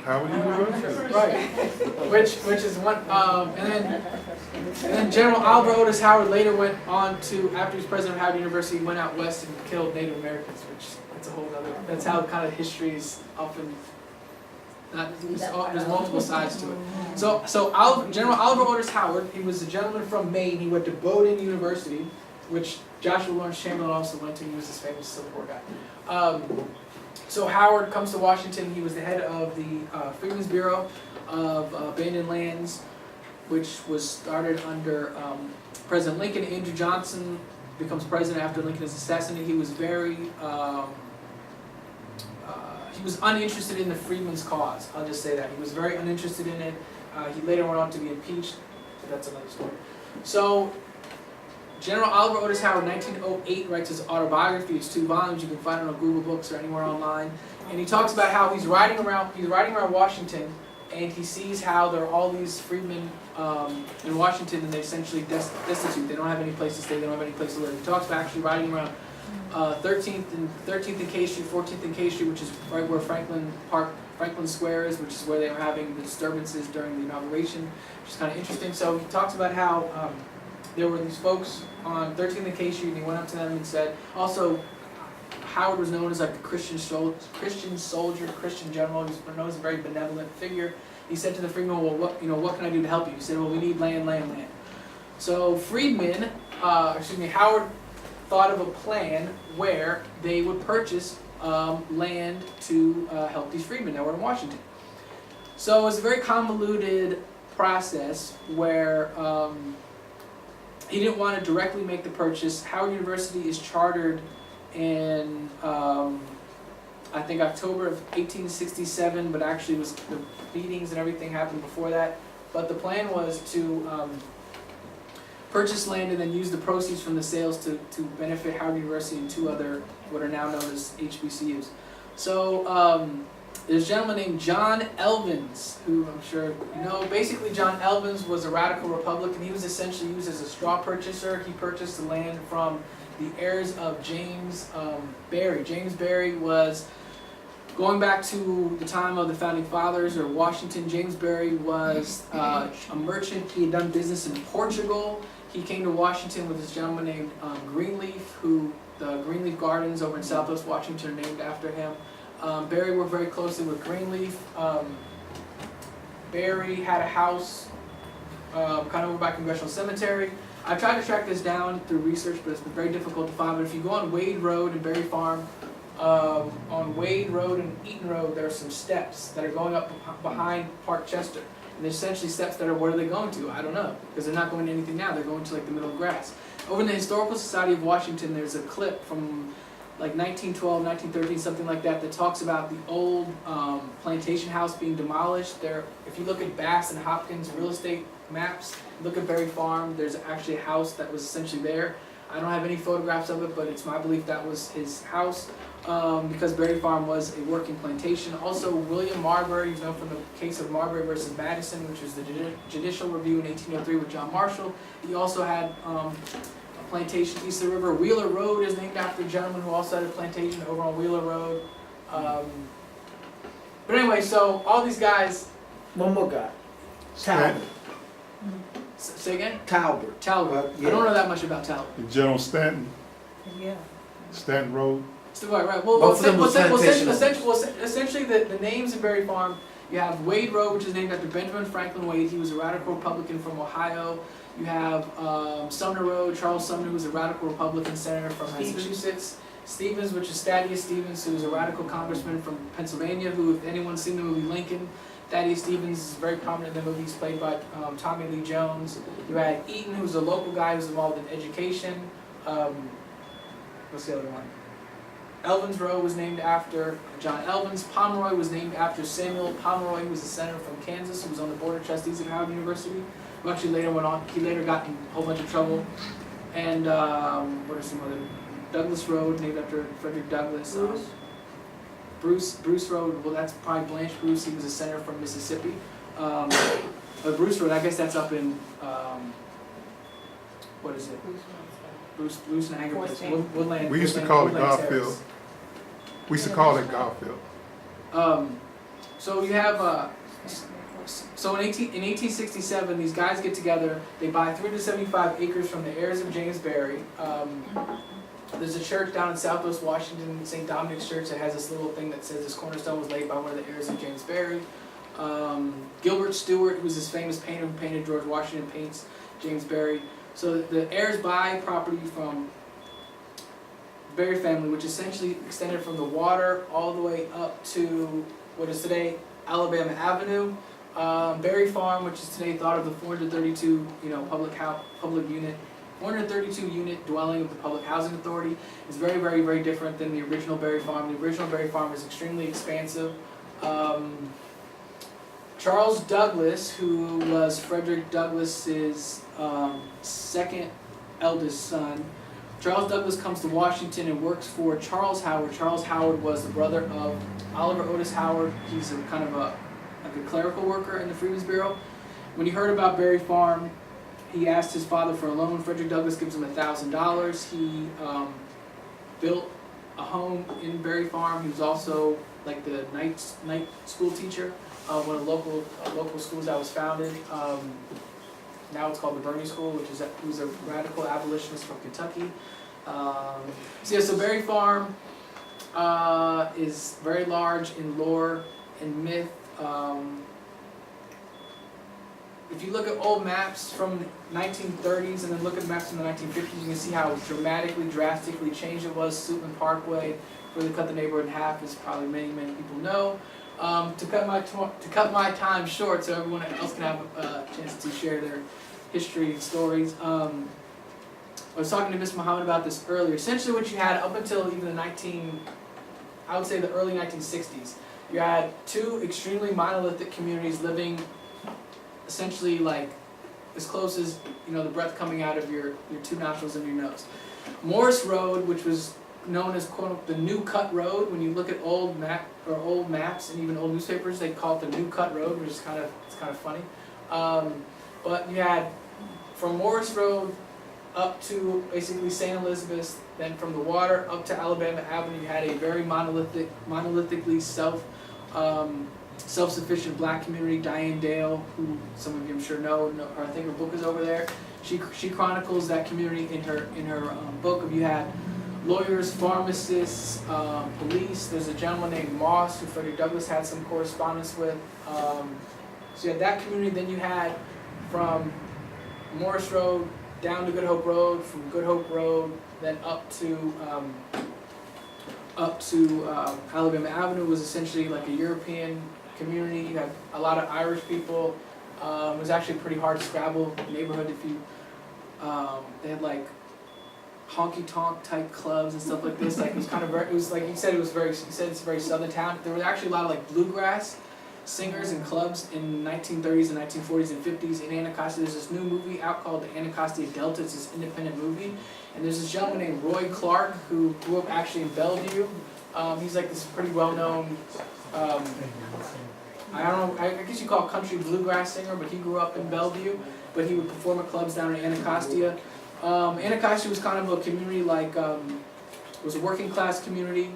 Howard University. Right. Which is one. And then General Oliver Otis Howard later went on to, after he was president of Howard University, went out west and killed Native Americans, which that's a whole other. That's how kind of history is often. There's multiple sides to it. So General Oliver Otis Howard, he was a gentleman from Maine. He went to Bowdoin University, which Joshua Lawrence Chamberlain also went to. He was this famous Civil War guy. So Howard comes to Washington. He was the head of the Freedmen's Bureau of Abandoned Lands, which was started under President Lincoln. Andrew Johnson becomes president after Lincoln is assassinated. He was he was uninterested in the freedmen's cause. I'll just say that. He was very uninterested in it. He later went on to be impeached. But that's another story. So General Oliver Otis Howard, 1908, writes his autobiography. It's 2 volumes. You can find it on Google Books or anywhere online. And he talks about how he's riding around Washington, and he sees how there are all these freedmen in Washington, and they're essentially destitute. They don't have any place to stay. They don't have any place to live. He talks about actually riding around 13th and K Street, 14th and K Street, which is right where Franklin Square is, which is where they were having the disturbances during the inauguration, which is kind of interesting. So he talks about how there were these folks on 13th and K Street, and he went up to them and said, also, Howard was known as like a Christian soldier, Christian general. He was known as a very benevolent figure. He said to the freedmen, well, what can I do to help you? He said, well, we need land. So Howard thought of a plan where they would purchase land to help these freedmen that were in Washington. So it was a very convoluted process where he didn't want to directly make the purchase. Howard University is chartered in, I think, October of 1867, but actually the meetings and everything happened before that. But the plan was to purchase land and then use the proceeds from the sales to benefit Howard University and 2 other, what are now known as HBCUs. So there's a gentleman named John Elvins, who I'm sure you know. Basically, John Elvins was a radical Republican. He was essentially used as a straw purchaser. He purchased the land from the heirs of James Berry. James Berry was, going back to the time of the Founding Fathers or Washington, James Berry was a merchant. He had done business in Portugal. He came to Washington with this gentleman named Greenleaf, who the Greenleaf Gardens over in Southwest Washington are named after him. Berry worked very closely with Greenleaf. Berry had a house kind of over by Congressional Cemetery. I tried to track this down through research, but it's been very difficult to find. But if you go on Wade Road and Berry Farm, on Wade Road and Eaton Road, there are some steps that are going up behind Park Chester. And they're essentially steps that are, where are they going to? I don't know, because they're not going to anything now. They're going to like the middle of grass. Over in the Historical Society of Washington, there's a clip from like 1912, 1913, something like that, that talks about the old plantation house being demolished. There, if you look at Bass and Hopkins real estate maps, look at Berry Farm, there's actually a house that was essentially there. I don't have any photographs of it, but it's my belief that was his house, because Berry Farm was a working plantation. Also, William Marbury, you know, from the case of Marbury versus Madison, which was the judicial review in 1803 with John Marshall. He also had a plantation east of the river. Wheeler Road is named after a gentleman who also had a plantation over on Wheeler Road. But anyway, so all these guys. One more guy. Talbot. Say again? Talbot. Talbot. Yeah. I don't know that much about Talbot. General Stanton. Yeah. Stanton Road. Right. Well, essentially the names in Berry Farm, you have Wade Road, which is named after Benjamin Franklin Wade. He was a radical Republican from Ohio. You have Sumner Road, Charles Sumner, who was a radical Republican senator from Massachusetts. Stevens, which is Thaddeus Stevens, who was a radical congressman from Pennsylvania, who, if anyone's seen the movie Lincoln, Thaddeus Stevens is very prominent in the movie. He's played by Tommy Lee Jones. You had Eaton, who's a local guy who's involved in education. What's the other one? Elvins Row was named after John Elvins. Pomeroy was named after Samuel Pomeroy, who was a senator from Kansas, who was on the board of trustees at Howard University, who actually later went on. He later got in a whole bunch of trouble. And what are some other? Douglas Road, named after Frederick Douglass. Bruce Road, well, that's probably Blanche Bruce. He was a senator from Mississippi. Bruce Road, I guess that's up in, what is it? Bruce and Anger Place. Woodland. We used to call it Garfield. We used to call it Garfield. So you have, so in 1867, these guys get together, they buy 375 acres from the heirs of James Barry. There's a church down in Southwest Washington, St. Dominic's Church, that has this little thing that says this cornerstone was laid by one of the heirs of James Barry. Gilbert Stuart, who's this famous painter who painted George Washington, paints James Barry. So the heirs buy property from Barry family, which essentially extended from the water all the way up to what is today Alabama Avenue. Barry Farm, which is today thought of the 432, public unit, 432 unit dwelling of the Public Housing Authority, is very, very, very different than the original Barry Farm. The original Barry Farm is extremely expansive. Charles Douglas, who was Frederick Douglass's second eldest son, Charles Douglas comes to Washington and works for Charles Howard. Charles Howard was the brother of Oliver Otis Howard. He's a kind of a clerical worker in the Freedmen's Bureau. When he heard about Barry Farm, he asked his father for a loan. Frederick Douglass gives him $1,000. He built a home in Barry Farm. He was also like the night school teacher, one of the local schools that was founded. Now it's called the Bernie School, who's a radical abolitionist from Kentucky. So Barry Farm is very large in lore and myth. If you look at old maps from the 1930s and then look at maps from the 1950s, you can see how drastically changed it was. Suitland Parkway really cut the neighborhood in half, as probably many people know. To cut my time short, so everyone else can have a chance to share their history and stories. I was talking to Ms. Muhammad about this earlier. Essentially, what you had up until even the early 1960s, you had two extremely monolithic communities living essentially like as close as the breath coming out of your two nostrils and your nose. Morris Road, which was known as quote the New Cut Road. When you look at old maps and even old newspapers, they call it the New Cut Road, which is kind of funny. But you had from Morris Road up to basically St. Elizabeth, then from the water up to Alabama Avenue, you had a very monolithically self-sufficient black community. Diane Dale, who some of you I'm sure know, or I think her book is over there. She chronicles that community in her book. You had lawyers, pharmacists, police. There's a gentleman named Moss who Frederick Douglass had some correspondence with. So you had that community. Then you had from Morris Road down to Good Hope Road, from Good Hope Road then up to Alabama Avenue was essentially like a European community. You had a lot of Irish people. It was actually a pretty hard scrabble neighborhood. They had like honky tonk type clubs and stuff like this. Like it was like you said it's a very southern town. There were actually a lot of like bluegrass singers and clubs in 1930s and 1940s and 50s in Anacostia. There's this new movie out called the Anacostia Delta. It's this independent movie. And there's this gentleman named Roy Clark who grew up actually in Bellevue. He's like this pretty well-known, I guess you call it country bluegrass singer, but he grew up in Bellevue. But he would perform at clubs down in Anacostia. Anacostia was kind of a community like, it was a working class community.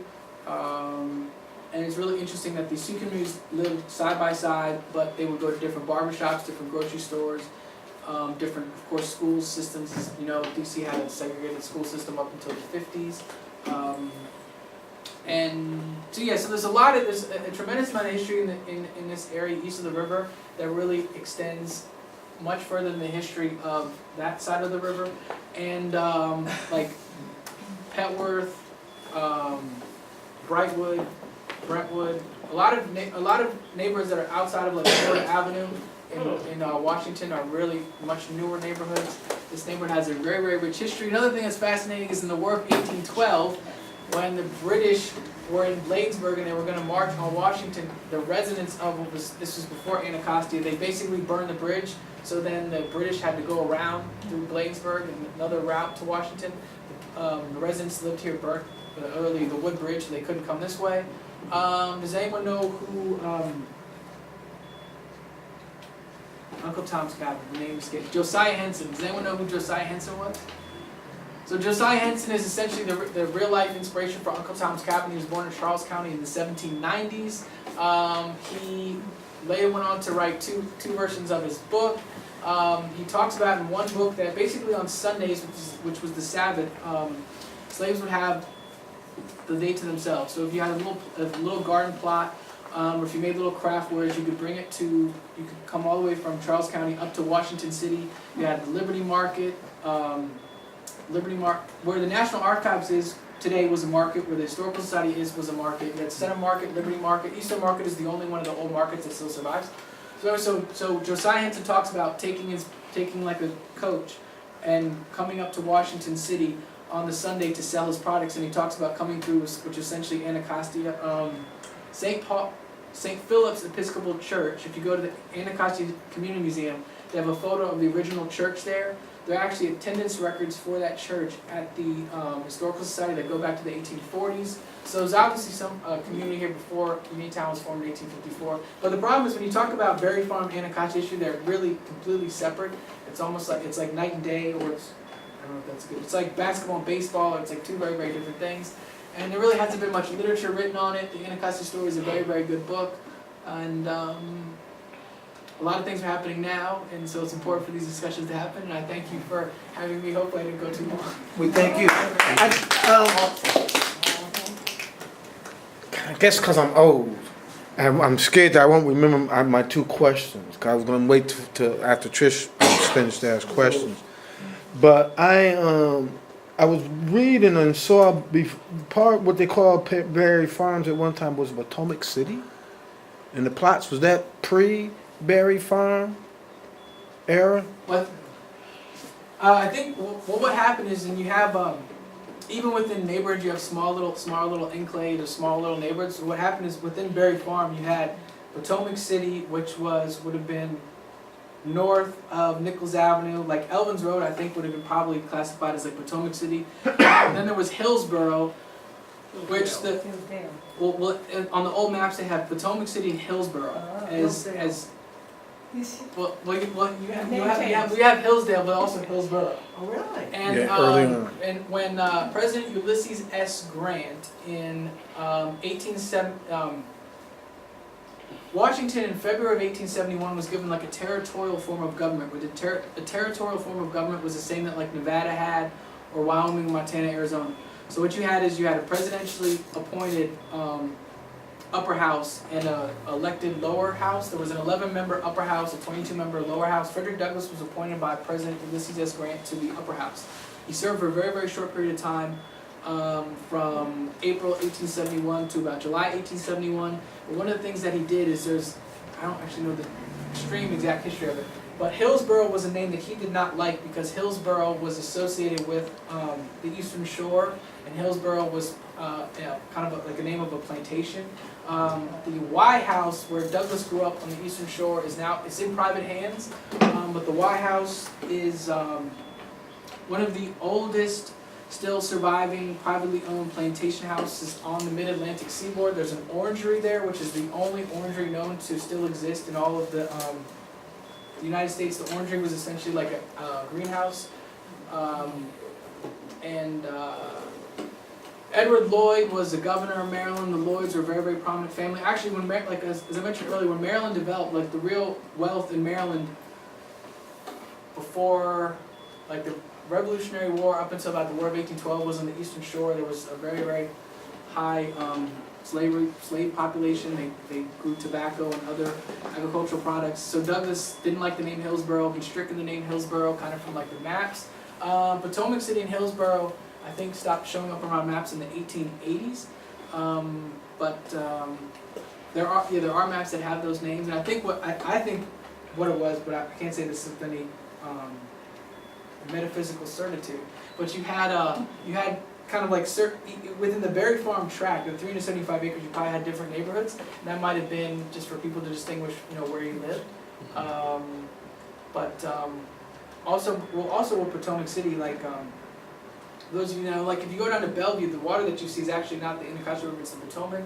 And it's really interesting that these two communities lived side by side, but they would go to different barbershops, different grocery stores, different, of course, school systems. DC had a segregated school system up until the 50s. And so there's a tremendous amount of history in this area east of the river that really extends much further than the history of that side of the river. And like Petworth, Brightwood, Brentwood, a lot of neighborhoods that are outside of like Florida Avenue in Washington are really much newer neighborhoods. This neighborhood has a very, very rich history. Another thing that's fascinating is in the War of 1812, when the British were in Bladensburg and they were going to march on Washington, the residents of this was before Anacostia, they basically burned the bridge. So then the British had to go around through Bladensburg and another route to Washington. The residents lived here burnt the wood bridge, so they couldn't come this way. Does anyone know who Uncle Tom's Cabin, the name escaped? Josiah Henson. Does anyone know who Josiah Henson was? So Josiah Henson is essentially the real life inspiration for Uncle Tom's Cabin. He was born in Charles County in the 1790s. He later went on to write two versions of his book. He talks about in one book that basically on Sundays, which was the Sabbath, slaves would have the day to themselves. So if you had a little garden plot, or if you made little craft wares, you could bring it to, you could come all the way from Charles County up to Washington City. You had the Liberty Market, where the National Archives is today was a market, where the Historical Society was a market. You had Center Market, Liberty Market. Eastern Market is the only one of the old markets that still survives. So Josiah Henson talks about taking like a coach and coming up to Washington City on the Sunday to sell his products, and he talks about coming through, which is essentially Anacostia, St. Philip's Episcopal Church. If you go to the Anacostia Community Museum, they have a photo of the original church there. There are actually attendance records for that church at the Historical Society that go back to the 1840s. So there's obviously some community here before Uniontown was formed in 1854. But the problem is when you talk about Berry Farm and Anacostia issue, they're really completely separate. It's almost like it's like night and day, or it's, I don't know if that's good. It's like basketball and baseball, or it's like two very, very different things. And there really hasn't been much literature written on it. The Anacostia story is a very, very good book. And a lot of things are happening now, and so it's important for these discussions to happen. And I thank you for having me. Hopefully I didn't go too long. We thank you. I guess because I'm old, and I'm scared that I won't remember my two questions. Cause I was gonna wait to after Trish finished to ask questions. But I was reading and saw part what they called Berry Farms at one time was Potomac City, and the plots was that pre-Berry Farm era. What? I think what happened is, and you have even within neighborhoods, you have small little enclaves or small little neighborhoods. So what happened is within Berry Farm, you had Potomac City, which would have been north of Nichols Avenue, like Elvin's Road. I think would have been probably classified as like Potomac City. And then there was Hillsborough, which well on the old maps they had Potomac City and Hillsborough as well, we have Hillsdale, but also Hillsborough. Oh, really? And Yeah, early on. and when President Ulysses S. Grant in 1870, Washington in February of 1871 was given like a territorial form of government. Where a territorial form of government was the same that like Nevada had, or Wyoming, Montana, Arizona. So what you had is you had a presidentially appointed upper house and a elected lower house. There was an 11-member upper house, a 22-member lower house. Frederick Douglass was appointed by President Ulysses S. Grant to the upper house. He served for a very, very short period of time, from April 1871 to about July 1871. But one of the things that he did is I don't actually know the extreme exact history of it, but Hillsborough was a name that he did not like because Hillsborough was associated with the Eastern Shore, and Hillsborough was kind of like a name of a plantation. The Y House, where Douglass grew up on the Eastern Shore, it's in private hands, but the Y House is one of the oldest still surviving privately owned plantation houses on the mid-Atlantic seaboard. There's an orangery there, which is the only orangery known to still exist in all of the United States. The orangery was essentially like a greenhouse, Edward Lloyd was the governor of Maryland. The Lloyds were a very, very prominent family. Actually, as I mentioned earlier, when Maryland developed, like the real wealth in Maryland before, like the Revolutionary War up until about the War of 1812 was on the Eastern Shore. There was a very, very high slave population. They grew tobacco and other agricultural products. So Douglass didn't like the name Hillsborough. He stricken the name Hillsborough kind of from like the maps. Potomac City and Hillsborough, I think, stopped showing up on our maps in the 1880s. There are maps that have those names, and I think what it was, but I can't say this with any metaphysical certitude. But you had kind of like within the Berry Farm tract, the 375 acres, you probably had different neighborhoods. And that might have been just for people to distinguish, where you lived. Also with Potomac City, like those of you know, like if you go down to Bellevue, the water that you see is actually not the Anacostia River, it's the Potomac.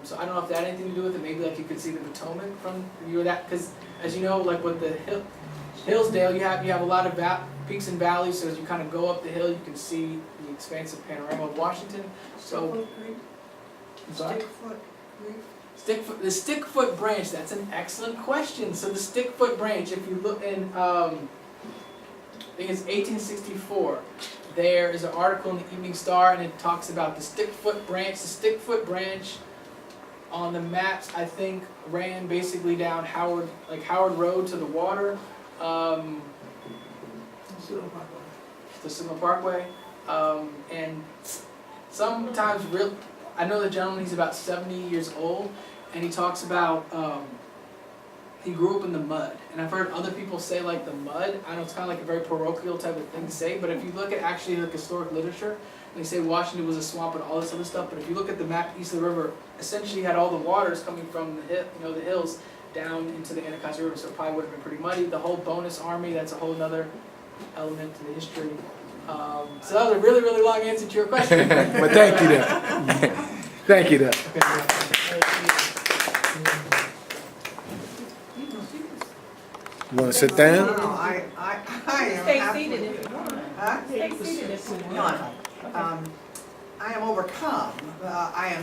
So I don't know if that had anything to do with it. Maybe like you could see the Potomac from that, because as you know, like with the Hillsdale, you have a lot of peaks and valleys. So as you kind of go up the hill, you can see the expansive panorama of Washington. So, I'm sorry? The Stickfoot branch, that's an excellent question. So the Stickfoot branch, if you look in, I think it's 1864, there is an article in the Evening Star and it talks about the Stickfoot branch. The Stickfoot branch on the maps, I think, ran basically down Howard Road to the water, the Signal Parkway, and sometimes I know the gentleman, he's about 70 years old, and he talks about, he grew up in the mud. And I've heard other people say like the mud, I know it's kind of like a very parochial type of thing to say, but if you look at actually like historic literature, they say Washington was a swamp and all this other stuff, but if you look at the map east of the river, essentially you had all the waters coming from the hills down into the Anacostia River, so it probably would have been pretty muddy. The whole bonus army, that's a whole other element to the history. So that was a really, really long answer to your question. But thank you, though. Thank you, though. You want to sit down? No, I am Stay absolutely. seated if you want. Huh? Stay seated if you want. No, I am overcome. I am